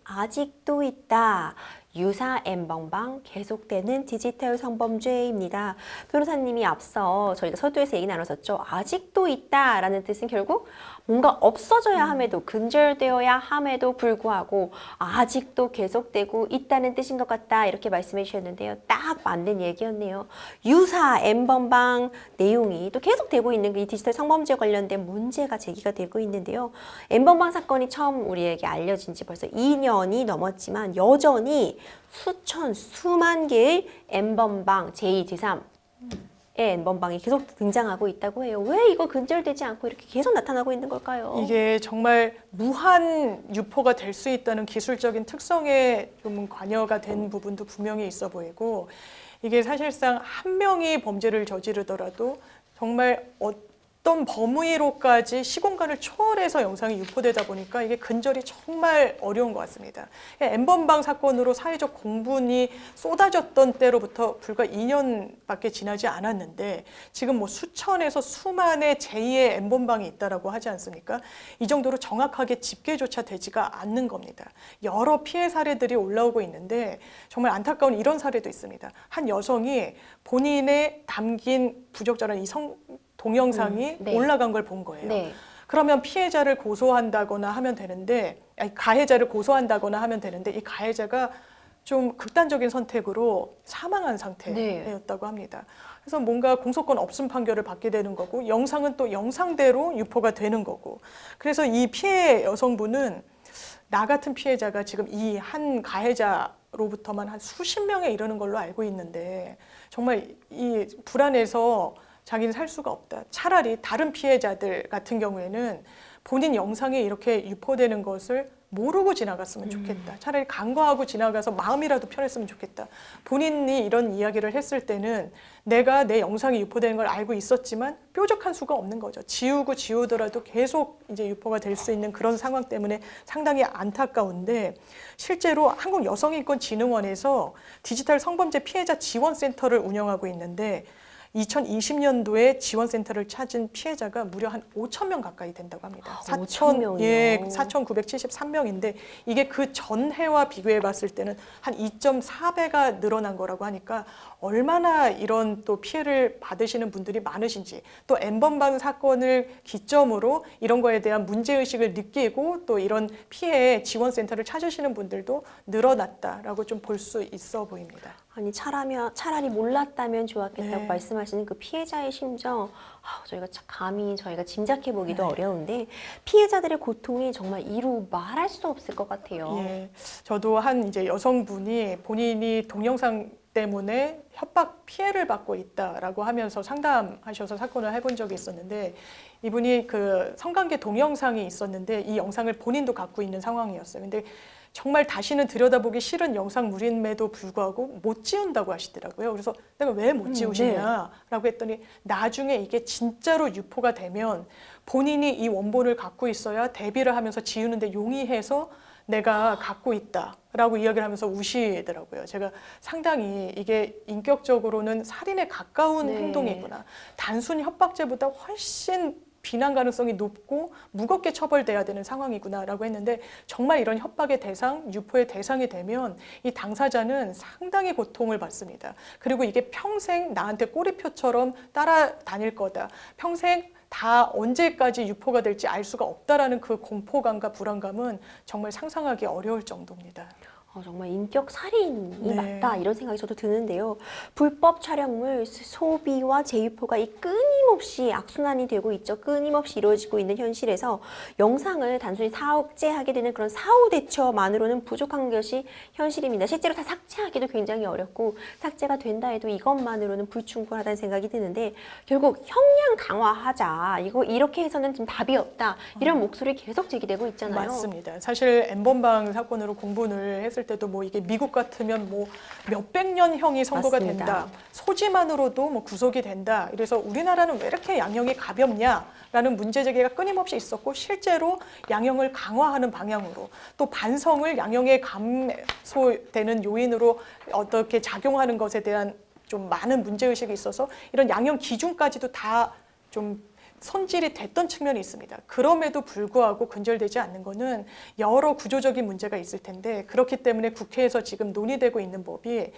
아직도 있다. 유사 N번방 계속되는 디지털 성범죄입니다. 변호사님이 앞서 저희가 서두에서 얘기 나눴었죠. 아직도 있다라는 뜻은 결국 뭔가 없어져야 함에도 근절되어야 함에도 불구하고 아직도 계속되고 있다는 뜻인 것 같다 이렇게 말씀해 주셨는데요. 딱 맞는 얘기였네요. 유사 N번방 내용이 또 계속되고 있는 이 디지털 성범죄 관련된 문제가 제기가 되고 있는데요. N번방 사건이 처음 우리에게 알려진 지 벌써 2년이 넘었지만 여전히 수천, 수만 개의 N번방, 제2, 제3의 N번방이 계속 등장하고 있다고 해요. 왜 이거 근절되지 않고 이렇게 계속 나타나고 있는 걸까요? 이게 정말 무한 유포가 될 수 있다는 기술적인 특성에 좀 관여가 된 부분도 분명히 있어 보이고, 이게 사실상 한 명이 범죄를 저지르더라도 정말 어떤 범위로까지 시공간을 초월해서 영상이 유포되다 보니까 이게 근절이 정말 어려운 것 같습니다. N번방 사건으로 사회적 공분이 쏟아졌던 때로부터 불과 2년밖에 지나지 않았는데 지금 뭐 수천에서 수만의 제2의 N번방이 있다라고 하지 않습니까? 이 정도로 정확하게 집계조차 되지가 않는 겁니다. 여러 피해 사례들이 올라오고 있는데 정말 안타까운 이런 사례도 있습니다. 한 여성이 본인의 담긴 부적절한 동영상이 네. 올라간 걸 본 거예요. 네. 그러면 피해자를 고소한다거나 하면 되는데, 아니, 가해자를 고소한다거나 하면 되는데 이 가해자가 좀 극단적인 선택으로 사망한 상태였다고 합니다. 그래서 뭔가 공소권 없음 판결을 받게 되는 거고 영상은 또 영상대로 유포가 되는 거고, 그래서 이 피해 여성분은 나 같은 피해자가 지금 이 한 가해자로부터만 한 수십 명에 이르는 걸로 알고 있는데 정말 이 불안해서 자기는 살 수가 없다. 차라리 다른 피해자들 같은 경우에는 본인 영상이 이렇게 유포되는 것을 모르고 지나갔으면 좋겠다. 차라리 간과하고 지나가서 마음이라도 편했으면 좋겠다. 본인이 이런 이야기를 했을 때는 내가 내 영상이 유포되는 걸 알고 있었지만 뾰족한 수가 없는 거죠. 지우고 지우더라도 계속 이제 유포가 될 수 있는 그런 상황 때문에 상당히 안타까운데, 실제로 한국여성인권진흥원에서 디지털 성범죄 피해자 지원센터를 운영하고 있는데 2020년도에 지원센터를 찾은 피해자가 무려 한 5천 명 가까이 된다고 합니다. 4,973명인데 이게 그 전해와 비교해 봤을 때는 한 2.4배가 늘어난 거라고 하니까 얼마나 이런 또 피해를 받으시는 분들이 많으신지, 또 N번방 사건을 기점으로 이런 거에 대한 문제의식을 느끼고 또 이런 피해 지원센터를 찾으시는 분들도 늘어났다라고 좀 볼 수 있어 보입니다. 아니 차라리 몰랐다면 좋았겠다고 네. 말씀하시는 그 피해자의 심정, 저희가 감히 짐작해 보기도 어려운데 피해자들의 고통이 정말 이루 말할 수 없을 것 같아요. 예, 저도 한 이제 여성분이 본인이 동영상 때문에 협박 피해를 받고 있다라고 하면서 상담하셔서 사건을 해본 적이 있었는데, 이분이 그 성관계 동영상이 있었는데 이 영상을 본인도 갖고 있는 상황이었어요. 근데 정말 다시는 들여다보기 싫은 영상물임에도 불구하고 못 지운다고 하시더라고요. 그래서 내가 왜 못 지우시냐라고 했더니 나중에 이게 진짜로 유포가 되면 본인이 이 원본을 갖고 있어야 대비를 하면서 지우는데 용이해서 내가 갖고 있다라고 이야기를 하면서 우시더라고요. 제가 상당히 이게 인격적으로는 살인에 가까운 행동이구나. 단순 협박죄보다 훨씬 비난 가능성이 높고 무겁게 처벌돼야 되는 상황이구나라고 했는데, 정말 이런 협박의 대상, 유포의 대상이 되면 이 당사자는 상당히 고통을 받습니다. 그리고 이게 평생 나한테 꼬리표처럼 따라다닐 거다. 평생 다 언제까지 유포가 될지 알 수가 없다라는 그 공포감과 불안감은 정말 상상하기 어려울 정도입니다. 정말 인격 살인이 네. 맞다 이런 생각이 저도 드는데요. 불법 촬영물 소비와 재유포가 끊임없이 악순환이 되고 있죠. 끊임없이 이루어지고 있는 현실에서 영상을 단순히 삭제하게 되는 그런 사후 대처만으로는 부족한 것이 현실입니다. 실제로 다 삭제하기도 굉장히 어렵고 삭제가 된다 해도 이것만으로는 불충분하다는 생각이 드는데, 결국 형량 강화하자, 이거 이렇게 해서는 좀 답이 없다, 이런 목소리 계속 제기되고 있잖아요. 맞습니다. 사실 N번방 사건으로 공분을 했을 때도 뭐 이게 미국 같으면 뭐 몇백 년형이 선고가 맞습니다. 된다. 소지만으로도 뭐 구속이 된다. 이래서 우리나라는 왜 이렇게 양형이 가볍냐라는 문제 제기가 끊임없이 있었고, 실제로 양형을 강화하는 방향으로 또 반성을 양형의 감소되는 요인으로 어떻게 작용하는 것에 대한 좀 많은 문제의식이 있어서 이런 양형 기준까지도 다 좀 손질이 됐던 측면이 있습니다. 그럼에도 불구하고 근절되지 않는 것은 여러 구조적인 문제가 있을 텐데 그렇기 때문에 국회에서 지금 논의되고 있는 법이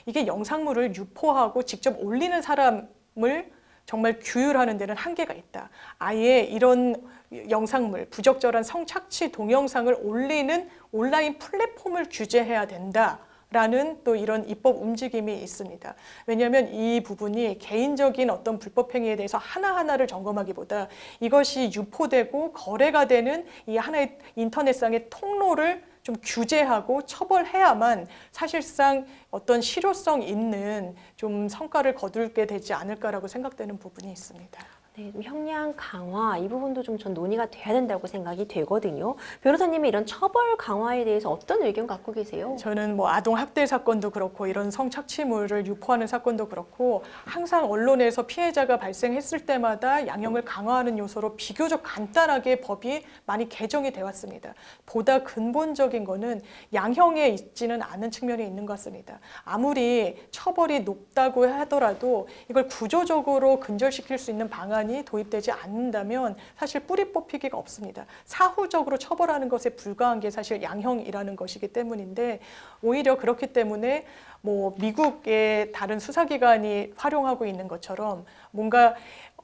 이게 영상물을 유포하고 직접 올리는 사람을 정말 규율하는 데는 한계가 있다. 아예 이런 영상물, 부적절한 성착취 동영상을 올리는 온라인 플랫폼을 규제해야 된다. 라는 또 이런 입법 움직임이 있습니다. 왜냐하면 이 부분이 개인적인 어떤 불법 행위에 대해서 하나하나를 점검하기보다 이것이 유포되고 거래가 되는 이 하나의 인터넷상의 통로를 좀 규제하고 처벌해야만 사실상 어떤 실효성 있는 좀 성과를 거둘게 되지 않을까라고 생각되는 부분이 있습니다. 네, 좀 형량 강화 이 부분도 좀 전 논의가 돼야 된다고 생각이 되거든요. 변호사님이 이런 처벌 강화에 대해서 어떤 의견 갖고 계세요? 저는 뭐 아동 학대 사건도 그렇고 이런 성착취물을 유포하는 사건도 그렇고 항상 언론에서 피해자가 발생했을 때마다 양형을 강화하는 요소로 비교적 간단하게 법이 많이 개정이 되어 왔습니다. 보다 근본적인 거는 양형에 있지는 않은 측면이 있는 것 같습니다. 아무리 처벌이 높다고 하더라도 이걸 구조적으로 근절시킬 수 있는 방안이 도입되지 않는다면 사실 뿌리 뽑히기가 없습니다. 사후적으로 처벌하는 것에 불과한 게 사실 양형이라는 것이기 때문인데 오히려 그렇기 때문에 뭐 미국의 다른 수사기관이 활용하고 있는 것처럼 뭔가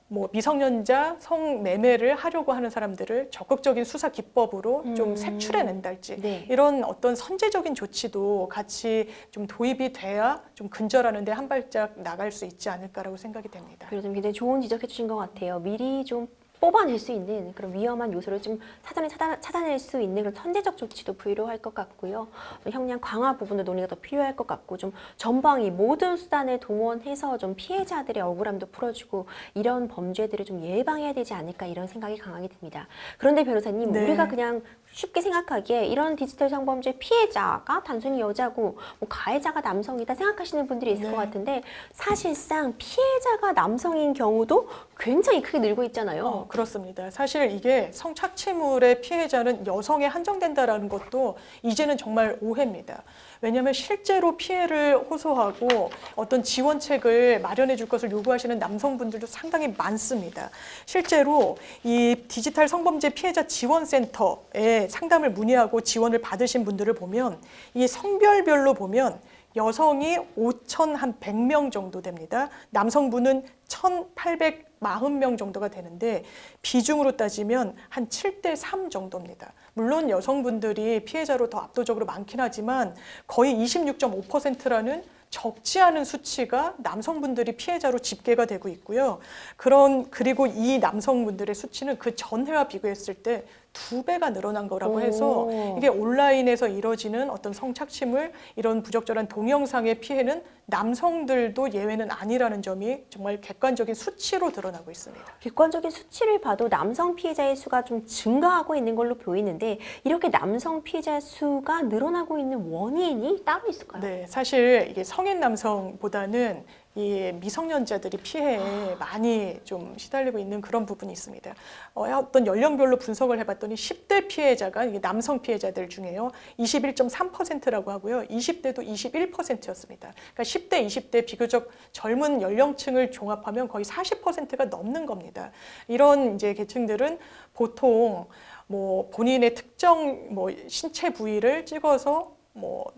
뭐 미성년자 성매매를 하려고 하는 사람들을 적극적인 수사 기법으로 좀 색출해낸달지 네. 이런 어떤 선제적인 조치도 같이 좀 도입이 돼야 좀 근절하는 데 한 발짝 나갈 수 있지 않을까라고 생각이 됩니다. 변호사님 굉장히 좋은 지적해 주신 것 같아요. 미리 좀 뽑아낼 수 있는 그런 위험한 요소를 좀 찾아낼 수 있는 그런 선제적 조치도 필요할 것 같고요. 형량 강화 부분도 논의가 더 필요할 것 같고 좀 전방위 모든 수단을 동원해서 좀 피해자들의 억울함도 풀어주고 이런 범죄들을 좀 예방해야 되지 않을까 이런 생각이 강하게 듭니다. 그런데 변호사님 네. 우리가 그냥 쉽게 생각하기에 이런 디지털 성범죄 피해자가 단순히 여자고 뭐 가해자가 남성이다 생각하시는 분들이 있을 네. 것 같은데 사실상 피해자가 남성인 경우도 굉장히 크게 늘고 있잖아요. 그렇습니다. 사실 이게 성착취물의 피해자는 여성에 한정된다라는 것도 이제는 정말 오해입니다. 왜냐하면 실제로 피해를 호소하고 어떤 지원책을 마련해 줄 것을 요구하시는 남성분들도 상당히 많습니다. 실제로 이 디지털 성범죄 피해자 지원센터에 상담을 문의하고 지원을 받으신 분들을 보면 이 성별별로 보면 여성이 5,100명 정도 됩니다. 남성분은 1,840명 정도가 되는데 비중으로 따지면 한 7대3 정도입니다. 물론 여성분들이 피해자로 더 압도적으로 많긴 하지만 거의 26.5%라는 적지 않은 수치가 남성분들이 피해자로 집계가 되고 있고요. 그리고 이 남성분들의 수치는 그 전해와 비교했을 때 2배가 늘어난 거라고 해서 이게 온라인에서 이뤄지는 어떤 성착취물 이런 부적절한 동영상의 피해는 남성들도 예외는 아니라는 점이 정말 객관적인 수치로 드러나고 있습니다. 객관적인 수치를 봐도 남성 피해자의 수가 좀 증가하고 있는 걸로 보이는데 이렇게 남성 피해자 수가 늘어나고 있는 원인이 따로 있을까요? 네, 사실 이게 성인 남성보다는 이 미성년자들이 피해에 많이 좀 시달리고 있는 그런 부분이 있습니다. 어떤 연령별로 분석을 해봤더니 10대 피해자가 이게 남성 피해자들 중에요. 21.3%라고 하고요. 20대도 21%였습니다. 그러니까 10대, 20대 비교적 젊은 연령층을 종합하면 거의 40%가 넘는 겁니다. 이런 이제 계층들은 보통 뭐 본인의 특정 뭐 신체 부위를 찍어서 뭐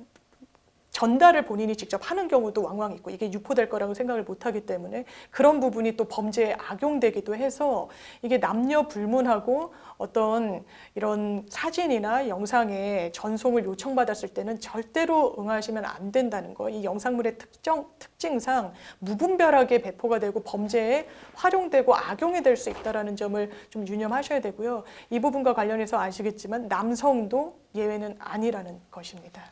전달을 본인이 직접 하는 경우도 왕왕 있고 이게 유포될 거라고 생각을 못하기 때문에 그런 부분이 또 범죄에 악용되기도 해서 이게 남녀 불문하고 어떤 이런 사진이나 영상에 전송을 요청받았을 때는 절대로 응하시면 안 된다는 거. 이 영상물의 특징상 무분별하게 배포가 되고 범죄에 활용되고 악용이 될 수 있다는 점을 좀 유념하셔야 되고요. 이 부분과 관련해서 아시겠지만 남성도 예외는 아니라는 것입니다.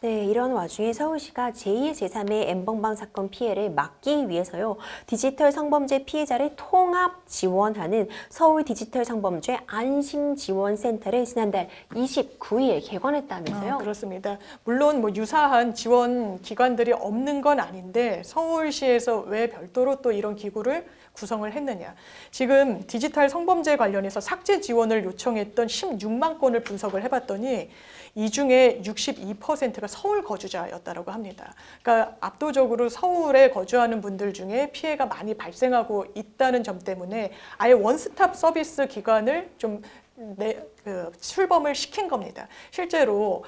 네, 이런 와중에 서울시가 제2, 제3의 N번방 사건 피해를 막기 위해서요. 디지털 성범죄 피해자를 통합 지원하는 서울 디지털 성범죄 안심지원센터를 지난달 29일 개관했다면서요. 그렇습니다. 물론 뭐 유사한 지원 기관들이 없는 건 아닌데 서울시에서 왜 별도로 또 이런 기구를 구성을 했느냐. 지금 디지털 성범죄 관련해서 삭제 지원을 요청했던 16만 건을 분석을 해봤더니 이 중에 62%가 서울 거주자였다고 합니다. 그러니까 압도적으로 서울에 거주하는 분들 중에 피해가 많이 발생하고 있다는 점 때문에 아예 원스톱 서비스 기관을 좀 출범을 시킨 겁니다. 실제로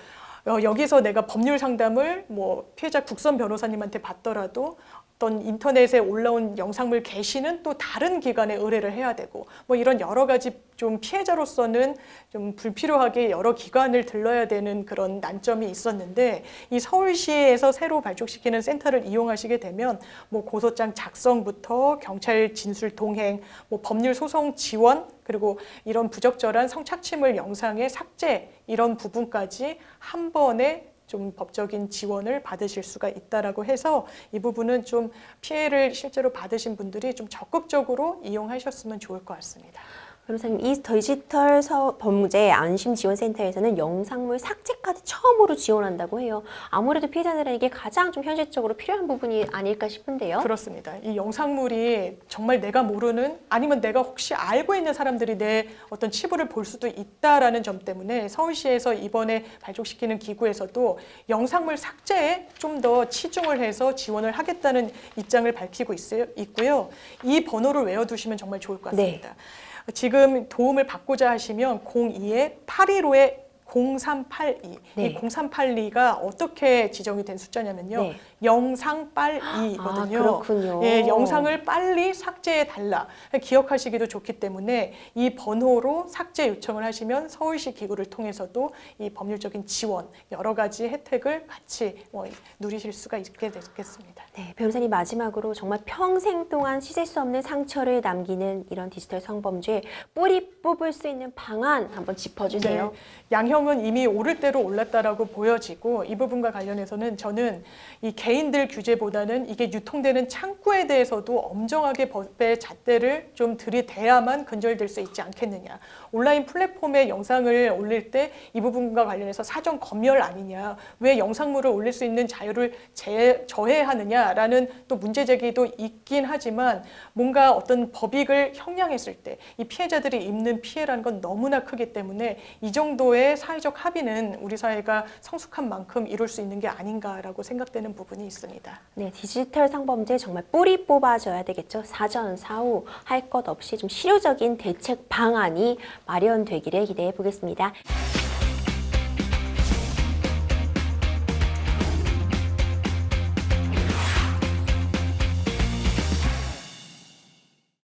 여기서 내가 법률 상담을 뭐 피해자 국선 변호사님한테 받더라도 어떤 인터넷에 올라온 영상물 게시는 또 다른 기관에 의뢰를 해야 되고 뭐 이런 여러 가지 좀 피해자로서는 좀 불필요하게 여러 기관을 들러야 되는 그런 난점이 있었는데 이 서울시에서 새로 발족시키는 센터를 이용하시게 되면 뭐 고소장 작성부터 경찰 진술 동행, 뭐 법률 소송 지원 그리고 이런 부적절한 성착취물 영상의 삭제 이런 부분까지 한 번에 좀 법적인 지원을 받으실 수가 있다라고 해서 이 부분은 좀 피해를 실제로 받으신 분들이 좀 적극적으로 이용하셨으면 좋을 것 같습니다. 변호사님, 이 디지털 범죄 안심지원센터에서는 영상물 삭제까지 처음으로 지원한다고 해요. 아무래도 피해자들에게 가장 좀 현실적으로 필요한 부분이 아닐까 싶은데요. 그렇습니다. 이 영상물이 정말 내가 모르는 아니면 내가 혹시 알고 있는 사람들이 내 어떤 치부를 볼 수도 있다라는 점 때문에 서울시에서 이번에 발족시키는 기구에서도 영상물 삭제에 좀 더 치중을 해서 지원을 하겠다는 입장을 밝히고 있고요. 이 번호를 외워두시면 정말 좋을 것 같습니다. 네. 지금 도움을 받고자 하시면 02-815-0382. 네. 이 0382가 어떻게 지정이 된 숫자냐면요. 네. 영상 빨리거든요. 그렇군요. 예, 영상을 빨리 삭제해 달라. 기억하시기도 좋기 때문에 이 번호로 삭제 요청을 하시면 서울시 기구를 통해서도 이 법률적인 지원, 여러 가지 혜택을 같이 누리실 수가 있게 되겠습니다. 네, 변호사님 마지막으로 정말 평생 동안 씻을 수 없는 상처를 남기는 이런 디지털 성범죄 뿌리 뽑을 수 있는 방안 한번 짚어주세요. 네, 양형은 이미 오를 대로 올랐다라고 보여지고 이 부분과 관련해서는 저는 이 개인들 규제보다는 이게 유통되는 창구에 대해서도 엄정하게 법의 잣대를 좀 들이대야만 근절될 수 있지 않겠느냐. 온라인 플랫폼에 영상을 올릴 때 이 부분과 관련해서 사전 검열 아니냐. 왜 영상물을 올릴 수 있는 자유를 저해하느냐라는 또 문제 제기도 있긴 하지만 뭔가 어떤 법익을 형량했을 때 이 피해자들이 입는 피해라는 건 너무나 크기 때문에 이 정도의 사회적 합의는 우리 사회가 성숙한 만큼 이룰 수 있는 게 아닌가라고 생각되는 부분이 있습니다. 네, 디지털 성범죄 정말 뿌리 뽑아줘야 되겠죠. 사전, 사후 할 것 없이 좀 실효적인 대책 방안이 마련되기를 기대해 보겠습니다.